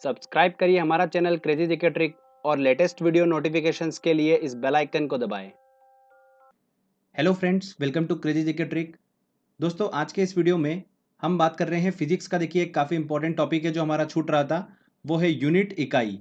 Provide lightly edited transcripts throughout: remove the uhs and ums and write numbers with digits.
Subscribe करिए हमारा channel crazy GK trick और लेटेस्ट वीडियो नोटिफिकेशंस के लिए इस बेल आइकन को दबाएं। Hello friends, welcome to crazy GK trick. दोस्तों, आज के इस वीडियो में हम बात कर रहे हैं फिजिक्स का। देखिए, एक काफ़ी इंपॉर्टेंट टॉपिक है जो हमारा छूट रहा था, वो है यूनिट, इकाई।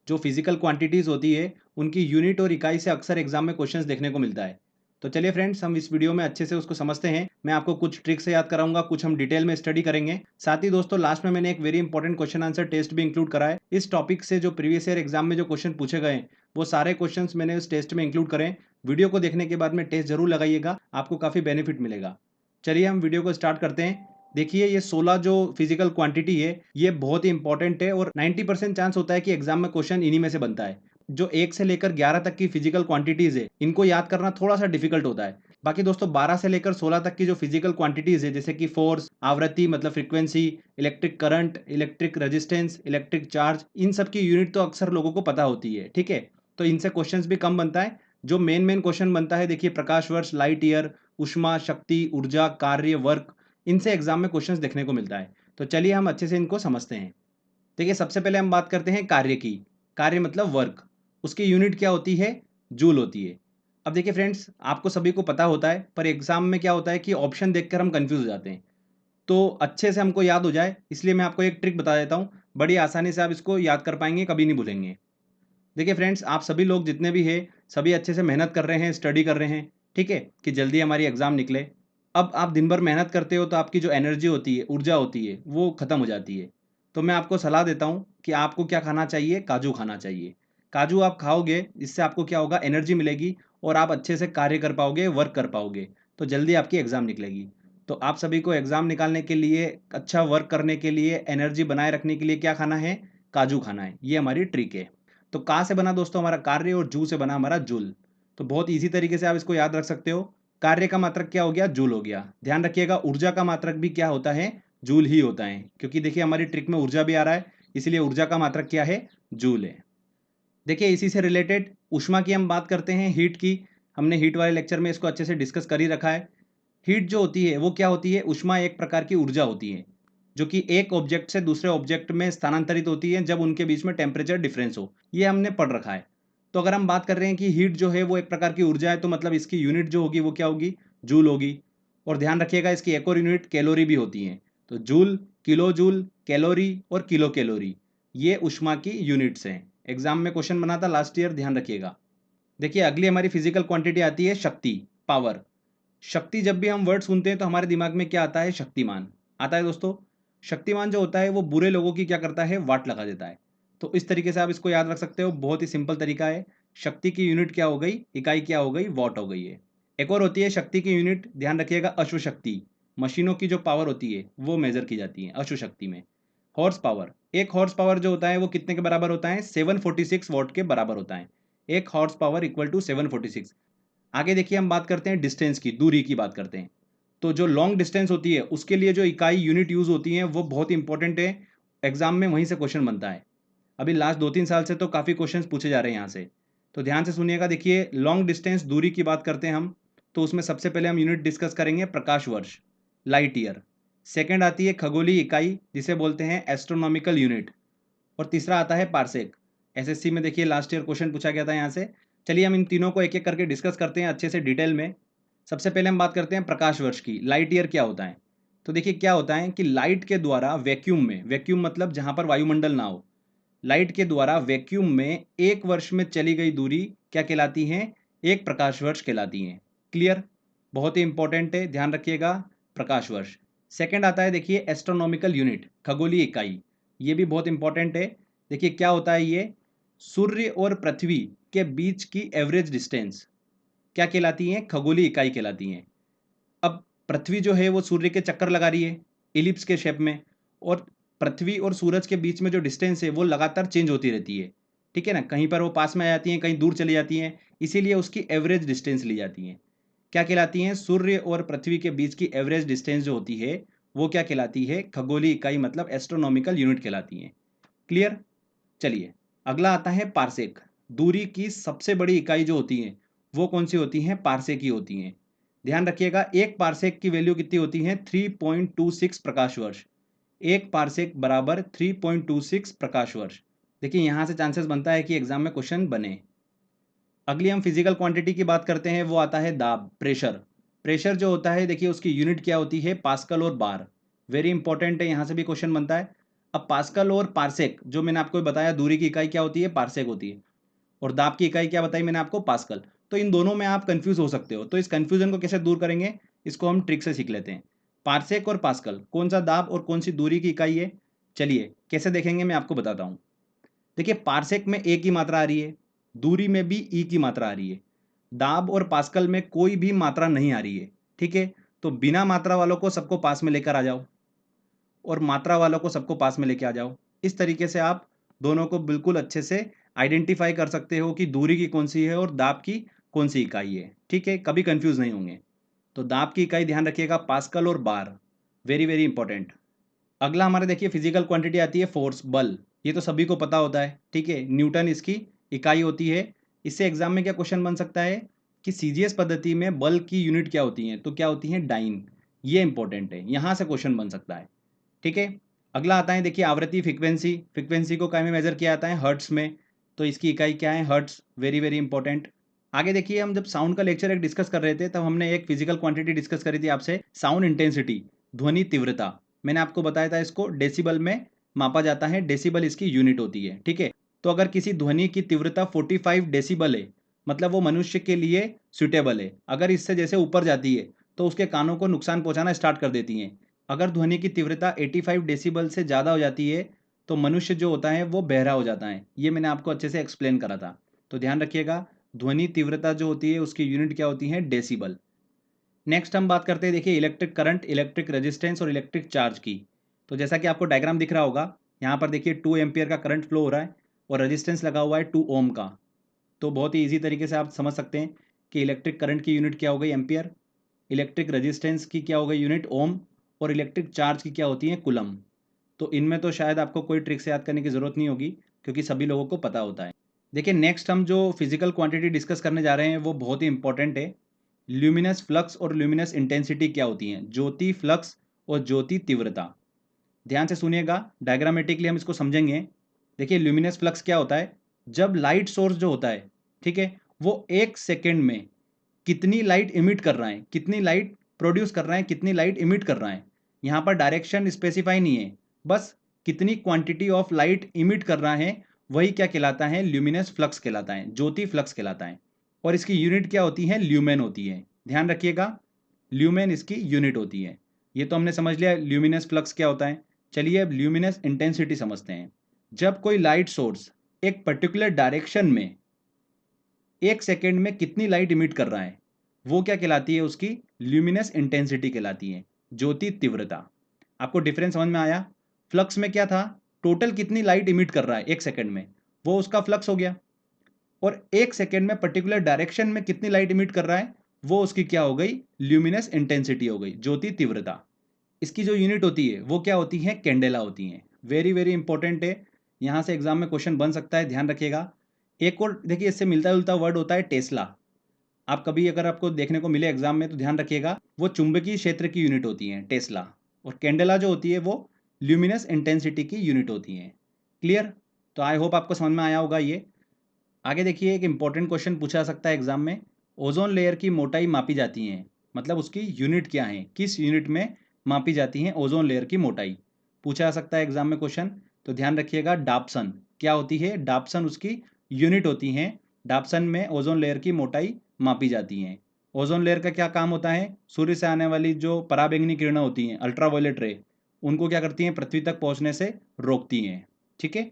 जो फिजिकल क्वांटिटीज़ होती है उनकी यूनिट और इकाई से अक्सर एग्जाम में क्वेश्चंस देखने को मिलता है। तो चलिए फ्रेंड्स, हम इस वीडियो में अच्छे से उसको समझते हैं। मैं आपको कुछ ट्रिक से याद कराऊंगा, कुछ हम डिटेल में स्टडी करेंगे। साथ ही दोस्तों, लास्ट में मैंने एक very important question answer test भी इंक्लूड करा है। इस टॉपिक से जो प्रीवियस ईयर एग्जाम में जो क्वेश्चन पूछे गए हैं, वो सारे क्वेश्चंस मैंने उस टेस्ट में इंक्लूड करें। वीडियो को देखने के बाद में टेस्ट जरूर लगाइएगा, आपको काफ़ी बेनिफिट मिलेगा। चलिए हम वीडियो को स्टार्ट करते हैं। देखिए, ये 16 जो फिजिकल क्वांटिटी है, ये बहुत ही इंपॉर्टेंट है और 90% चांस होता है कि एग्जाम में क्वेश्चन इन्हीं में से बनता है। जो 1 से लेकर 11 तक की फिजिकल क्वांटिटीज है, इनको याद करना थोड़ा सा डिफिकल्ट होता है। बाकी दोस्तों, 12 से लेकर 16 तक की जो फिजिकल क्वांटिटीज है, जैसे कि फोर्स, आवृत्ति मतलब frequency, electric current, electric resistance, electric charge, इन सब की यूनिट तो अक्सर लोगों को पता होती है। ठीक है, तो इनसे क्वेश्चंस भी कम बनता है। जो मेन क्वेश्चन बनता है, देखिए, प्रकाश वर्ष, लाइट ईयर, उष्मा, शक्ति, ऊर्जा, कार्य, वर्क, इनसे एग्जाम में क्वेश्चंस देखने को मिलता है। तो चलिए हम अच्छे से इनको समझते हैं। देखिए, सबसे पहले हम बात करते हैं कार्य की। कार्य मतलब वर्क। उसकी यूनिट क्या होती है? जूल होती है। अब देखिए फ्रेंड्स, आपको सभी को पता होता है, पर एग्जाम में क्या होता है कि ऑप्शन देखकर हम कंफ्यूज हो जाते हैं। तो अच्छे से हमको याद हो जाए, इसलिए मैं आपको एक ट्रिक बता देता हूँ। बड़ी आसानी से आप इसको याद कर पाएंगे, कभी नहीं भूलेंगे। देखिए फ्रेंड्स, आप सभी लोग जितने भी हैं, सभी अच्छे से मेहनत कर रहे हैं, स्टडी कर रहे हैं। ठीक है, कि जल्दी हमारी एग्जाम निकले। अब आप दिन भर मेहनत करते हो तो आपकी जो एनर्जी होती है, ऊर्जा होती है, वो खत्म हो जाती है। तो मैं आपको सलाह देता हूँ कि आपको क्या खाना चाहिए? काजू खाना चाहिए। काजू आप खाओगे, इससे आपको क्या होगा? एनर्जी मिलेगी और आप अच्छे से कार्य कर पाओगे, वर्क कर पाओगे। तो जल्दी आपकी एग्जाम निकलेगी। तो आप सभी को एग्जाम निकालने के लिए, अच्छा वर्क करने के लिए, एनर्जी बनाए रखने के लिए क्या खाना है? काजू खाना है। ये हमारी ट्रिक है। तो का से बना दोस्तों हमारा कार्य और जू से बना हमारा जूल। तो बहुत इजी तरीके से आप इसको याद रख सकते हो। कार्य का मात्रक क्या हो गया? जूल हो गया। ध्यान रखिएगा, ऊर्जा का मात्रक भी क्या होता है? जूल ही होता है, क्योंकि देखिए हमारी ट्रिक में ऊर्जा भी आ रहा है, इसलिए ऊर्जा का मात्रक क्या है? जूल है। देखिए, इसी से रिलेटेड ऊष्मा की हम बात करते हैं, हीट की। हमने हीट वाले लेक्चर में इसको अच्छे से डिस्कस कर ही रखा है। हीट जो होती है वो क्या होती है? ऊष्मा एक प्रकार की ऊर्जा होती है, जो कि एक ऑब्जेक्ट से दूसरे ऑब्जेक्ट में स्थानांतरित होती है जब उनके बीच में टेम्परेचर डिफरेंस हो। ये हमने पढ़ रखा है। तो अगर हम बात कर रहे हैं कि हीट जो है वो एक प्रकार की ऊर्जा है, तो मतलब इसकी यूनिट जो होगी वो क्या होगी? जूल होगी। और ध्यान रखिएगा, इसकी एक और यूनिट कैलोरी भी होती है। तो जूल, किलो जूल, कैलोरी और किलो कैलोरी, ये ऊष्मा की यूनिट्स हैं। एग्जाम में क्वेश्चन बना था लास्ट ईयर, ध्यान रखिएगा। देखिए, अगली हमारी फिजिकल क्वांटिटी आती है शक्ति, पावर। शक्ति, जब भी हम वर्ड सुनते हैं तो हमारे दिमाग में क्या आता है? शक्तिमान आता है दोस्तों। शक्तिमान जो होता है वो बुरे लोगों की क्या करता है? वाट लगा देता है। तो इस तरीके से आप इसको याद रख सकते हो, बहुत ही सिंपल तरीका है। शक्ति की यूनिट क्या हो गई? इकाई क्या हो गई? वॉट हो गई है। एक और होती है शक्ति की यूनिट, ध्यान रखिएगा, अश्वशक्ति। मशीनों की जो पावर होती है वो मेजर की जाती है अश्वशक्ति में। हॉर्स पावर, एक हॉर्स पावर जो होता है वो कितने के बराबर होता है? 746 वॉट के बराबर होता है। एक हॉर्स पावर इक्वल टू 746। आगे देखिए, हम बात करते हैं डिस्टेंस की, दूरी की बात करते हैं। तो जो लॉन्ग डिस्टेंस होती है उसके लिए जो इकाई यूनिट यूज होती है वो बहुत इंपॉर्टेंट है। एग्जाम में वहीं से क्वेश्चन बनता है। अभी लास्ट 2-3 साल से तो काफ़ी क्वेश्चंस पूछे जा रहे हैं यहाँ से। तो ध्यान से सुनिएगा। देखिए, लॉन्ग डिस्टेंस दूरी की बात करते हैं हम, तो उसमें सबसे पहले हम यूनिट डिस्कस करेंगे प्रकाश वर्ष, लाइट ईयर। सेकेंड आती है खगोलीय इकाई, जिसे बोलते हैं एस्ट्रोनॉमिकल यूनिट। और तीसरा आता है पार्सेक। एसएससी में देखिए लास्ट ईयर क्वेश्चन पूछा गया था यहाँ से। चलिए हम इन तीनों को एक एक करके डिस्कस करते हैं अच्छे से डिटेल में। सबसे पहले हम बात करते हैं प्रकाश वर्ष की, लाइट ईयर क्या होता है। तो देखिए, क्या होता है कि लाइट के द्वारा वैक्यूम में, वैक्यूम मतलब जहाँ पर वायुमंडल ना हो, लाइट के द्वारा वैक्यूम में एक वर्ष में चली गई दूरी क्या कहलाती है? एक प्रकाश वर्ष कहलाती है। क्लियर? बहुत ही इंपॉर्टेंट है, ध्यान रखिएगा, प्रकाश वर्ष। सेकंड आता है, देखिए, एस्ट्रोनॉमिकल यूनिट, खगोलीय इकाई। ये भी बहुत इंपॉर्टेंट है। देखिए क्या होता है ये? सूर्य और पृथ्वी के बीच की एवरेज डिस्टेंस क्या कहलाती है? खगोलीय इकाई कहलाती है। अब पृथ्वी जो है वो सूर्य के चक्कर लगा रही है इलिप्स के शेप में, और पृथ्वी और सूरज के बीच में जो डिस्टेंस है वो लगातार चेंज होती रहती है। ठीक है ना? कहीं पर वो पास में आ जाती हैं, कहीं दूर चली जाती हैं, इसीलिए उसकी एवरेज डिस्टेंस ली जाती है। क्या कहलाती हैं? सूर्य और पृथ्वी के बीच की एवरेज डिस्टेंस जो होती है वो क्या कहलाती है? खगोलीय इकाई मतलब एस्ट्रोनॉमिकल यूनिट कहलाती है। क्लियर? चलिए, अगला आता है पार्सेक। दूरी की सबसे बड़ी इकाई जो होती है वो कौन सी होती है? पार्सेक की होती हैं। ध्यान रखिएगा, एक पार्सेक की वैल्यू कितनी होती है? 3.26 प्रकाश वर्ष। 1 पारसेक बराबर 3.26 प्रकाश वर्ष। देखिए यहाँ से चांसेस बनता है कि एग्जाम में क्वेश्चन बने। अगली हम फिजिकल क्वांटिटी की बात करते हैं, वो आता है दाब, प्रेशर। प्रेशर जो होता है देखिए उसकी यूनिट क्या होती है, पास्कल और बार। वेरी इंपॉर्टेंट है, यहाँ से भी क्वेश्चन बनता है। अब पास्कल और पारसेक जो मैंने आपको बताया, दूरी की इकाई क्या होती है, पारसेक होती है, और दाब की इकाई क्या बताई मैंने आपको, पास्कल। तो इन दोनों में आप कंफ्यूज हो सकते हो, तो इस कंफ्यूजन को कैसे दूर करेंगे, इसको हम ट्रिक से सीख लेते हैं। पारसेक और पास्कल कौन सा दाब और कौन सी दूरी की इकाई है, चलिए कैसे देखेंगे मैं आपको बताता हूँ। देखिए पारसेक में ए की मात्रा आ रही है, दूरी में भी ई की मात्रा आ रही है, दाब और पास्कल में कोई भी मात्रा नहीं आ रही है। ठीक है, तो बिना मात्रा वालों को सबको पास में लेकर आ जाओ और मात्रा वालों को सबको पास में लेके आ जाओ। इस तरीके से आप दोनों को बिल्कुल अच्छे से आइडेंटिफाई कर सकते हो कि दूरी की कौन सी है और दाब की कौन सी इकाई है। ठीक है, कभी कंफ्यूज नहीं होंगे। तो दाब की इकाई ध्यान रखिएगा, पास्कल और बार, वेरी वेरी इंपॉर्टेंट। अगला हमारे देखिए फिजिकल क्वांटिटी आती है फोर्स, बल। ये तो सभी को पता होता है, ठीक है, न्यूटन इसकी इकाई होती है। इससे एग्जाम में क्या क्वेश्चन बन सकता है कि सीजीएस पद्धति में बल की यूनिट क्या होती है, तो क्या होती है, डाइन। ये इंपॉर्टेंट है, यहां से क्वेश्चन बन सकता है। ठीक है, अगला आता है देखिए आवृत्ति, फ्रीक्वेंसी। फ्रीक्वेंसी को क्या में मेजर किया जाता है, हर्ट्स में, तो इसकी इकाई क्या है, हर्ट्स, वेरी वेरी इंपॉर्टेंट। आगे देखिए, हम जब साउंड का लेक्चर एक डिस्कस कर रहे थे तब हमने एक फिजिकल क्वांटिटी डिस्कस करी थी आपसे, साउंड इंटेंसिटी, ध्वनि तीव्रता। मैंने आपको बताया था इसको डेसिबल में मापा जाता है, डेसिबल इसकी यूनिट होती है। ठीक है, तो अगर किसी ध्वनि की तीव्रता 45 डेसिबल है, मतलब वो मनुष्य के लिए सुटेबल है। अगर इससे जैसे ऊपर जाती है तो उसके कानों को नुकसान पहुंचाना स्टार्ट कर देती हैं। अगर ध्वनि की तीव्रता 85 डेसिबल से ज़्यादा हो जाती है तो मनुष्य जो होता है वो बहरा हो जाता है। ये मैंने आपको अच्छे से एक्सप्लेन करा था, तो ध्यान रखिएगा, ध्वनि तीव्रता जो होती है उसकी यूनिट क्या होती है, डेसिबल। नेक्स्ट हम बात करते हैं देखिए इलेक्ट्रिक करंट, इलेक्ट्रिक रेजिस्टेंस और इलेक्ट्रिक चार्ज की। तो जैसा कि आपको डायग्राम दिख रहा होगा, यहाँ पर देखिए 2 एम्पियर का करंट फ्लो हो रहा है और रेजिस्टेंस लगा हुआ है 2 ओम का। तो बहुत ही ईजी तरीके से आप समझ सकते हैं कि इलेक्ट्रिक करंट की यूनिट क्या हो गई, एम्पियर, इलेक्ट्रिक रेजिस्टेंस की क्या हो गई यूनिट, ओम, और इलेक्ट्रिक चार्ज की क्या होती है, कुलम। तो इनमें तो शायद आपको कोई ट्रिक से याद करने की ज़रूरत नहीं होगी क्योंकि सभी लोगों को पता होता है। देखिए नेक्स्ट हम जो फिजिकल क्वांटिटी डिस्कस करने जा रहे हैं वो बहुत ही इंपॉर्टेंट है। ल्यूमिनस फ्लक्स और ल्यूमिनस इंटेंसिटी क्या होती हैं, ज्योति फ्लक्स और ज्योति तीव्रता। ध्यान से सुनिएगा, डायग्रामेटिकली हम इसको समझेंगे। देखिए ल्यूमिनस फ्लक्स क्या होता है, जब लाइट सोर्स जो होता है, ठीक है, वो 1 सेकेंड में कितनी लाइट इमिट कर रहा है, कितनी लाइट प्रोड्यूस कर रहा है, कितनी लाइट इमिट कर रहा है, यहाँ पर डायरेक्शन स्पेसिफाई नहीं है, बस कितनी क्वांटिटी ऑफ लाइट इमिट कर रहा है, वही क्या कहलाता है, ल्यूमिनस फ्लक्स कहलाता है, ज्योति फ्लक्स कहलाता है। और इसकी यूनिट क्या होती है, ल्यूमेन होती है। ध्यान रखिएगा, ल्यूमेन इसकी यूनिट होती है। ये तो हमने समझ लिया ल्यूमिनस फ्लक्स क्या होता है। चलिए अब ल्यूमिनस इंटेंसिटी समझते हैं। जब कोई लाइट सोर्स एक पर्टिकुलर डायरेक्शन में 1 सेकेंड में कितनी लाइट इमिट कर रहा है, वो क्या कहलाती है, उसकी ल्यूमिनस इंटेंसिटी कहलाती है, ज्योति तीव्रता। आपको डिफरेंस समझ में आया, फ्लक्स में क्या था, टोटल कितनी लाइट इमिट कर रहा है 1 सेकेंड में, वो उसका फ्लक्स हो गया, और 1 सेकेंड में पर्टिकुलर डायरेक्शन में कितनी लाइट इमिट कर रहा है, वो उसकी क्या हो गई, ल्यूमिनस इंटेंसिटी हो गई, ज्योति तीव्रता। इसकी जो यूनिट होती है वो क्या होती है, कैंडेला होती है। वेरी वेरी इंपॉर्टेंट है, यहाँ से एग्जाम में क्वेश्चन बन सकता है, ध्यान रखिएगा। एक और देखिए इससे मिलता जुलता वर्ड होता है टेस्ला। आप कभी अगर आपको देखने को मिले एग्जाम में तो ध्यान रखिएगा, वो चुंबकीय क्षेत्र की यूनिट होती है टेस्ला, और कैंडेला जो होती है वो ल्यूमिनस इंटेंसिटी की यूनिट होती है। क्लियर, तो आई होप आपको समझ में आया होगा ये। आगे देखिए एक इंपॉर्टेंट क्वेश्चन पूछा जा सकता है एग्जाम में, ओजोन लेयर की मोटाई मापी जाती है, मतलब उसकी यूनिट क्या है, किस यूनिट में मापी जाती है ओजोन लेयर की मोटाई, पूछा जा सकता है एग्जाम में क्वेश्चन। तो ध्यान रखिएगा, डाप्सन क्या होती है, डाप्सन उसकी यूनिट होती है। डाप्सन में ओजोन लेयर की मोटाई मापी जाती है। ओजोन लेयर का क्या काम होता है, सूर्य से आने वाली जो पराबैंगनी किरणें होती हैं, अल्ट्रावायलेट रे, उनको क्या करती हैं, पृथ्वी तक पहुंचने से रोकती हैं। ठीक है,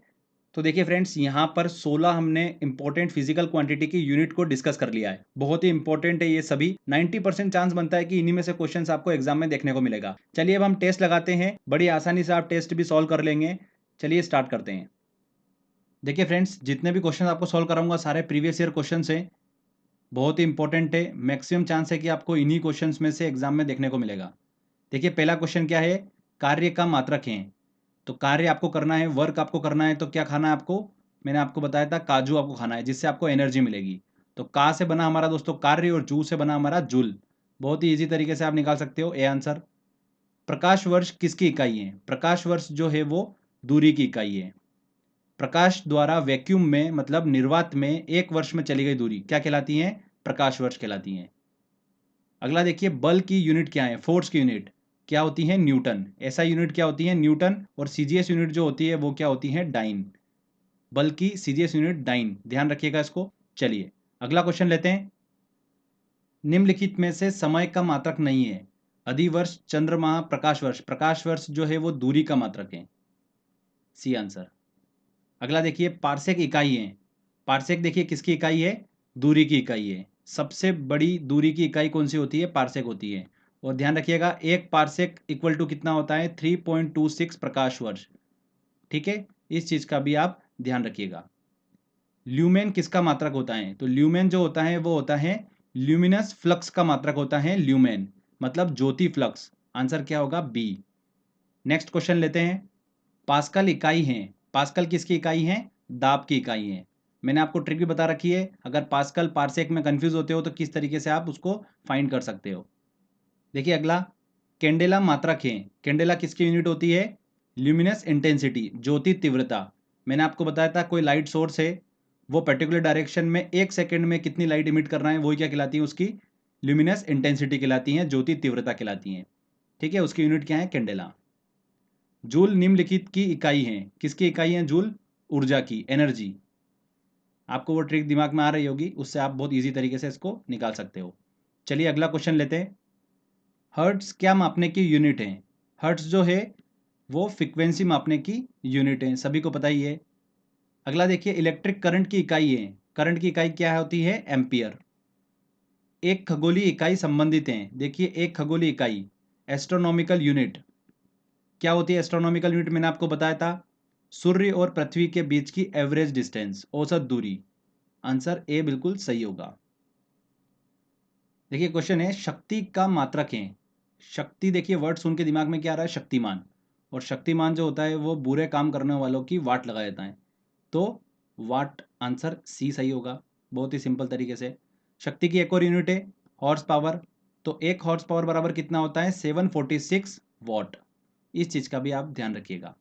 तो देखिए फ्रेंड्स, यहाँ पर 16 हमने इंपॉर्टेंट फिजिकल क्वांटिटी की यूनिट को डिस्कस कर लिया है। बहुत ही इंपॉर्टेंट है ये सभी, 90% चांस बनता है कि इन्हीं में से क्वेश्चंस आपको एग्जाम में देखने को मिलेगा। चलिए अब हम टेस्ट लगाते हैं, बड़ी आसानी से आप टेस्ट भी सॉल्व कर लेंगे। चलिए स्टार्ट करते हैं। देखिए फ्रेंड्स, जितने भी क्वेश्चन आपको सॉल्व कराऊंगा सारे प्रीवियस ईयर क्वेश्चन है, बहुत ही इंपॉर्टेंट है। मैक्सिमम चांस है कि आपको इन्हीं क्वेश्चन में से एग्जाम में देखने को मिलेगा। देखिए पहला क्वेश्चन क्या है, कार्य का मात्रक है। तो कार्य आपको करना है, वर्क आपको करना है, तो क्या खाना है आपको, मैंने आपको बताया था काजू आपको खाना है, जिससे आपको एनर्जी मिलेगी। तो का से बना हमारा दोस्तों कार्य और जू से बना हमारा जूल। बहुत ही इजी तरीके से आप निकाल सकते हो ए आंसर। प्रकाश वर्ष किसकी इकाई है? प्रकाश वर्ष जो है वो दूरी की इकाई है। प्रकाश द्वारा वैक्यूम में मतलब निर्वात में एक वर्ष में चली गई दूरी क्या कहलाती है? प्रकाश वर्ष कहलाती है। अगला देखिए, बल की यूनिट क्या है? फोर्स की यूनिट क्या होती है? न्यूटन। ऐसा यूनिट क्या होती है? न्यूटन। और सीजीएस यूनिट जो होती है वो क्या होती है? डाइन। बल की सीजीएस यूनिट डाइन, ध्यान रखिएगा इसको। चलिए अगला क्वेश्चन लेते हैं। निम्नलिखित में से समय का मात्रक नहीं है। अधिवर्ष, चंद्रमाह, प्रकाश वर्ष। प्रकाश वर्ष जो है वो दूरी का मात्रक है। C answer. अगला देखिए, पार्सेक इकाई है। पार्सेक देखिए किसकी इकाई है? दूरी की इकाई है। सबसे बड़ी दूरी की इकाई कौन सी होती है? पार्सेक होती है। और ध्यान रखिएगा, एक पार्सेक इक्वल टू कितना होता है? 3.26 प्रकाश वर्ष। ठीक है, इस चीज का भी आप ध्यान रखिएगा। ल्यूमेन किसका मात्रक होता है? तो ल्यूमेन जो होता है वो होता है ल्यूमिनस फ्लक्स का मात्रक होता है ल्यूमेन, मतलब ज्योति फ्लक्स। आंसर क्या होगा? बी। नेक्स्ट क्वेश्चन लेते हैं। पास्कल इकाई है। पास्कल किसकी इकाई है? दाब की इकाई है। मैंने आपको ट्रिक भी बता रखी है, अगर पास्कल पार्सेक में कंफ्यूज होते हो तो किस तरीके से आप उसको फाइंड कर सकते हो। देखिए अगला, कैंडेला मात्रक है। कैंडेला किसकी यूनिट होती है? ल्यूमिनस इंटेंसिटी, ज्योति तीव्रता। मैंने आपको बताया था, कोई लाइट सोर्स है, वो पर्टिकुलर डायरेक्शन में 1 सेकंड में कितनी लाइट इमिट कर रहा है, वही क्या कहलाती है? उसकी ल्यूमिनस इंटेंसिटी कहलाती है, ज्योति तीव्रता कहलाती है। ठीक है, उसकी यूनिट क्या है? कैंडेला। जूल निम्नलिखित की इकाई है। किसकी इकाई है जूल? ऊर्जा की, एनर्जी। आपको वो ट्रिक दिमाग में आ रही होगी, उससे आप बहुत इजी तरीके से इसको निकाल सकते हो। चलिए अगला क्वेश्चन लेते हैं। हर्ट्स क्या मापने की यूनिट है? हर्ट्स जो है वो फ्रीक्वेंसी मापने की यूनिट है, सभी को पता ही है। अगला देखिए, इलेक्ट्रिक करंट की इकाई है। करंट की इकाई क्या होती है? एम्पियर। एक खगोलीय इकाई संबंधित है। देखिए, एक खगोलीय इकाई, एस्ट्रोनॉमिकल यूनिट क्या होती है? एस्ट्रोनॉमिकल यूनिट मैंने आपको बताया था, सूर्य और पृथ्वी के बीच की एवरेज डिस्टेंस, औसत दूरी। आंसर ए बिल्कुल सही होगा। देखिए क्वेश्चन है, शक्ति का मात्रक है। शक्ति, देखिए वर्ड सुन के दिमाग में क्या आ रहा है? शक्तिमान। और शक्तिमान जो होता है वो बुरे काम करने वालों की वाट लगा देता है, तो वाट। आंसर सी सही होगा, बहुत ही सिंपल तरीके से। शक्ति की एक और यूनिट है हॉर्स पावर। तो एक हॉर्स पावर बराबर कितना होता है? 746 वॉट। इस चीज का भी आप ध्यान रखिएगा।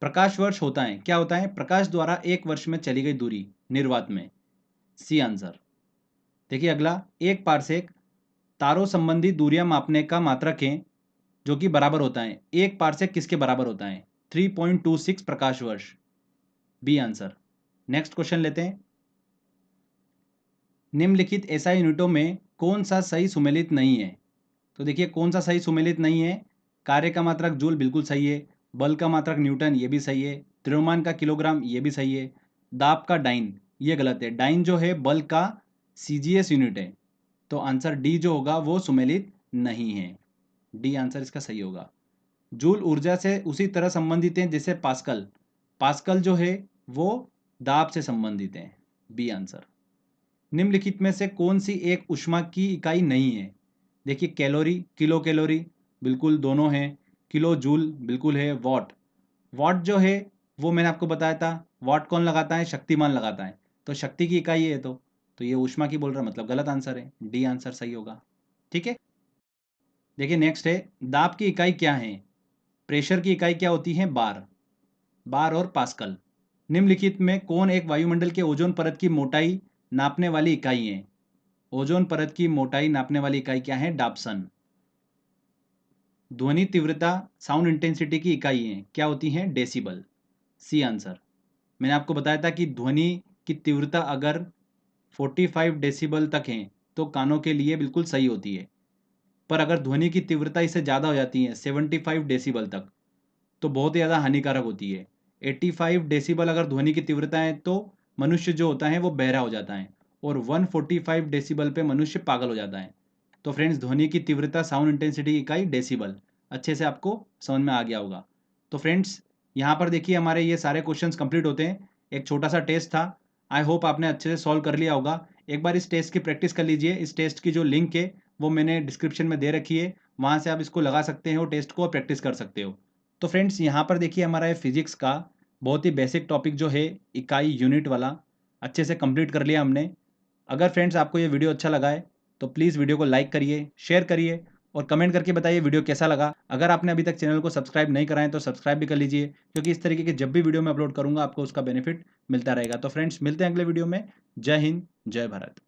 प्रकाश वर्ष होता है, क्या होता है? प्रकाश द्वारा एक वर्ष में चली गई दूरी निर्वात में। C answer. देखिए अगला, एक पारसेक तारों संबंधी दूरियां मापने का मात्रक है, जो कि बराबर होता है। एक पारसेक किसके बराबर होता है? 3.26 प्रकाश वर्ष। B answer. नेक्स्ट क्वेश्चन लेते हैं। निम्नलिखित एसआई यूनिटों में कौन सा सही सुमेलित नहीं है? तो देखिए कौन सा सही सुमेलित नहीं है। कार्य का मात्रक जूल बिल्कुल सही है। बल का मात्रक न्यूटन, ये भी सही है। द्रव्यमान का किलोग्राम, ये भी सही है। दाब का डाइन, ये गलत है। डाइन जो है बल का सीजीएस यूनिट है, तो आंसर डी जो होगा वो सुमेलित नहीं है। डी आंसर इसका सही होगा। जूल ऊर्जा से उसी तरह संबंधित है जैसे पास्कल। पास्कल जो है वो दाब से संबंधित है। B answer. निम्नलिखित में से कौन सी एक ऊष्मा की इकाई नहीं है? देखिए, कैलोरी, किलो कैलोरी, बिल्कुल दोनों हैं। किलो जूल बिल्कुल है। वॉट, वॉट जो है वो मैंने आपको बताया था, वॉट कौन लगाता है? शक्तिमान लगाता है, तो शक्ति की इकाई है। तो ये ऊष्मा की बोल रहा है, मतलब गलत आंसर है। डी आंसर सही होगा। ठीक है, देखिए नेक्स्ट है, दाब की इकाई क्या है? प्रेशर की इकाई क्या होती है? बार। बार और पास्कल। निम्नलिखित में कौन एक वायुमंडल के ओजोन परत की मोटाई नापने वाली इकाई है? ओजोन परत की मोटाई नापने वाली इकाई क्या है? डाप्सन। ध्वनि तीव्रता, साउंड इंटेंसिटी की इकाई है, क्या होती है? डेसिबल। C answer. मैंने आपको बताया था कि ध्वनि की तीव्रता अगर 45 डेसिबल तक है तो कानों के लिए बिल्कुल सही होती है, पर अगर ध्वनि की तीव्रता इससे ज़्यादा हो जाती है 75 डेसिबल तक, तो बहुत ही ज़्यादा हानिकारक होती है। 85 डेसिबल अगर ध्वनि की तीव्रता है तो मनुष्य जो होता है वो बहरा हो जाता है, और 145 डेसिबल पे मनुष्य पागल हो जाता है। तो फ्रेंड्स, ध्वनि की तीव्रता, साउंड इंटेंसिटी की इकाई डेसिबल। अच्छे से आपको समझ में आ गया होगा। तो फ्रेंड्स, यहाँ पर देखिए हमारे ये सारे क्वेश्चंस कंप्लीट होते हैं। एक छोटा सा टेस्ट था, आई होप आपने अच्छे से सॉल्व कर लिया होगा। एक बार इस टेस्ट की प्रैक्टिस कर लीजिए। इस टेस्ट की जो लिंक है वो मैंने डिस्क्रिप्शन में दे रखी है, वहाँ से आप इसको लगा सकते हो, टेस्ट को प्रैक्टिस कर सकते हो। तो फ्रेंड्स, यहाँ पर देखिए हमारा ये फिजिक्स का बहुत ही बेसिक टॉपिक जो है इकाई यूनिट वाला अच्छे से कंप्लीट कर लिया हमने। अगर फ्रेंड्स आपको ये वीडियो अच्छा लगा है तो प्लीज़ वीडियो को लाइक करिए, शेयर करिए और कमेंट करके बताइए वीडियो कैसा लगा। अगर आपने अभी तक चैनल को सब्सक्राइब नहीं करा है तो सब्सक्राइब भी कर लीजिए, क्योंकि इस तरीके के जब भी वीडियो मैं अपलोड करूंगा आपको उसका बेनिफिट मिलता रहेगा। तो फ्रेंड्स, मिलते हैं अगले वीडियो में। जय हिंद, जय भारत।